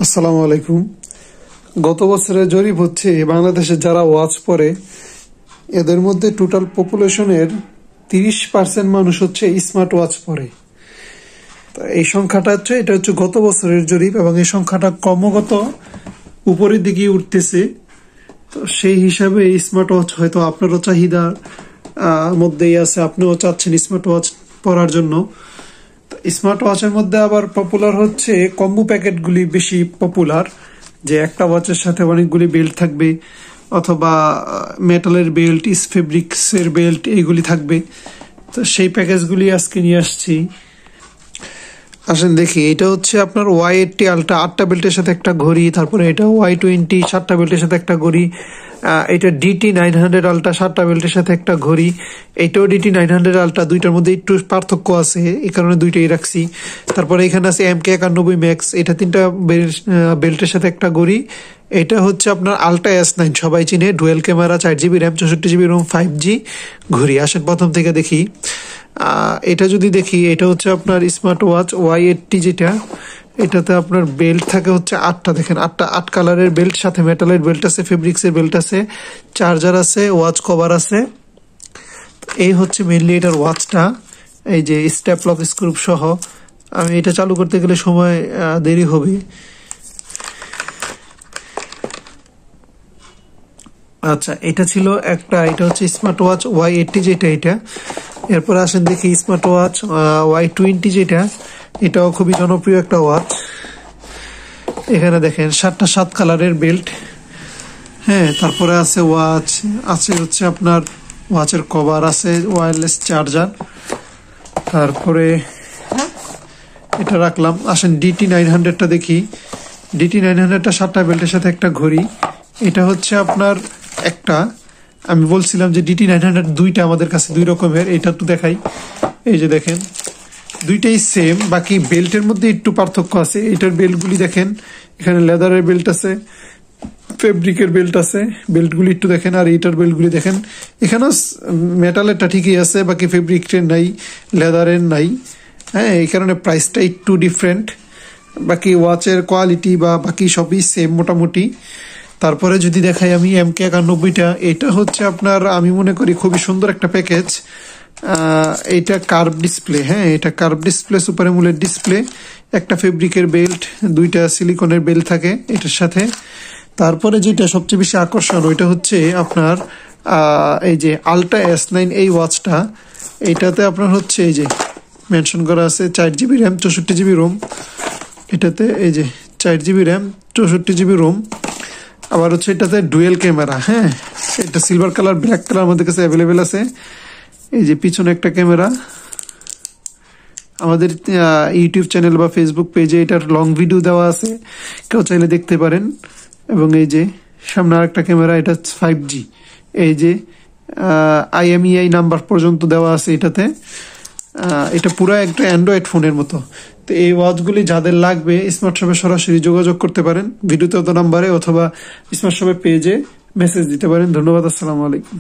আসসালামু আলাইকুম। গত বছরের জরিপ হচ্ছে বাংলাদেশে যারা ওয়াচ পরে এদের মধ্যে টোটাল পপুলেশনের 30% মানুষ হচ্ছে স্মার্ট ওয়াচ পরে। এই সংখ্যাটা হচ্ছে এটা হচ্ছে গত বছরের জরিপ এবং এই সংখ্যাটা ক্রমাগত উপরের দিকে উঠতেছে। তো সেই হিসাবে এই স্মার্ট ওয়াচ হয়তো আপনারও চাহিদার মধ্যেই আছে, আপনিও চাচ্ছেন স্মার্ট ওয়াচ পরার জন্য। স্মার্ট ওয়াচের মধ্যে আবার পপুলার হচ্ছে কম্বো প্যাকেটগুলি বেশি পপুলার, যে একটা ওয়াচের সাথে অনেকগুলি বেল্ট থাকবে অথবা মেটালের বেল্ট, ফেব্রিক্সের বেল্ট এইগুলি থাকবে। তো সেই প্যাকেজগুলি আজকে নিয়ে আসছি। আসেন দেখি, এটা হচ্ছে আপনার Y80 আলট্রা 8টা বেল্টের সাথে একটা ঘড়ি, তারপরে এটা Y20 7টা বেল্টের সাথে একটা ঘড়ি, এটা DT 900 আলট্রা 7টা বেল্টের সাথে একটা ঘড়ি, এটাও DT 900 আলট্রা, দুইটার মধ্যে একটু পার্থক্য আছে, এই কারণে দুইটাই রাখছি। তারপরে এখানে আছে MK91 ম্যাক্স, এটা 3টা বেল্টের সাথে একটা ঘড়ি। এটা হচ্ছে আপনার আলট্রা S9, সবাই চিনে, dual camera, 4GB RAM, 64GB Rome, 5G ঘড়ি। আসেন প্রথম থেকে দেখি। এটা যদি দেখি, এটা হচ্ছে আপনার স্মার্ট ওয়াচ Y80, যেটা এটাতে আপনার বেল্ট থাকে হচ্ছে 8টা। দেখেন 8 কালারের বেল্ট, সাথে মেটালের বেল্ট আছে, ফেব্রিক্সের বেল্ট আছে, চার্জার আছে, ওয়াচ কভার আছে। এই হচ্ছে মেনলি এটার ওয়াচটা, এই যে স্টেপ লক স্ক্রু সহ। আমি এটা চালু করতে গেলে সময় দেরি হবে। আচ্ছা, এটা ছিল একটা, এটা হচ্ছে স্মার্ট ওয়াচ Y80 যেটা এটা। এরপর আসেন দেখি স্মার্ট ওয়াচ Y20 যেটা, এটাও খুবই জনপ্রিয় একটা ওয়াচ। এখানে দেখেন 7 কালারের বেল্ট। হ্যাঁ, তারপরে আছে ওয়াচ, আছে হচ্ছে আপনার ওয়াচের কভার, আছে ওয়্যারলেস চার্জার। তারপরে এটা রাখলাম। আসেন DT 900টা দেখি। DT 900টা 7টা বেল্টের সাথে একটা ঘড়ি। এটা হচ্ছে আপনার একটা, আমি বলছিলাম যে DT 900 দুইটা আমাদের কাছে দুই রকমের, এটা একটু দেখাই। এই যে দেখেন দুইটাই সেম, বাকি বেল্টের মধ্যে একটু পার্থক্য আছে। এটার বেল্টগুলি দেখেন, এখানে লেদারের বেল্ট আছে, ফেব্রিকের বেল্ট আছে, বেল্টগুলি একটু দেখেন। আর এটার বেল্টগুলি দেখেন, এখানেও মেটালেরটা ঠিকই আছে, বাকি ফেব্রিকের নাই, লেদারের নাই। হ্যাঁ, এই কারণে প্রাইসটা একটু ডিফারেন্ট। বাকি ওয়াচের কোয়ালিটি বা বাকি সবই সেম মোটামুটি। তারপরে যদি দেখাই আমি MK91টা, এটা হচ্ছে আপনার, আমি মনে করি খুবই সুন্দর একটা প্যাকেজ। এটা কার্ভ ডিসপ্লে, হ্যাঁ এটা curve display, super AMOLED display, একটা ফেব্রিকের বেল্ট, দুইটা সিলিকনের বেল্ট থাকে এটার সাথে। তারপরে যেটা সবচেয়ে বেশি আকর্ষণ, ওইটা হচ্ছে আপনার এই যে আলট্রা S9 এই ওয়াচটা। এইটাতে আপনার হচ্ছে এই যে মেনশন করা আছে 4GB র্যাম, 64GB রোম। এটাতে এই যে 4GB র্যাম, 64GB রোম। আবার হচ্ছে এটাতে ডুয়েল ক্যামেরা। হ্যাঁ, এটা সিলভার কালার, ব্ল্যাক কালার আমাদের কাছে অ্যাভেলেবেল আছে। এই যে পিছনে একটা ক্যামেরা। আমাদের ইউটিউব চ্যানেল বা ফেসবুক পেজে এটার লং ভিডিও দেওয়া আছে, কেউ চাইলে দেখতে পারেন। এবং এই যে সামনে আর একটা ক্যামেরা, এটা 5G। এই যে IMEI নাম্বার পর্যন্ত দেওয়া আছে এটাতে। এটা পুরো একটা অ্যান্ড্রয়েড ফোনের মতো। তো এই ওয়াচগুলি যাদের লাগবে স্মার্ট শপে সরাসরি যোগাযোগ করতে পারেন, ভিডিওতে নাম্বারে অথবা স্মার্ট শপের পেজে মেসেজ দিতে পারেন। ধন্যবাদ, আসসালামু আলাইকুম।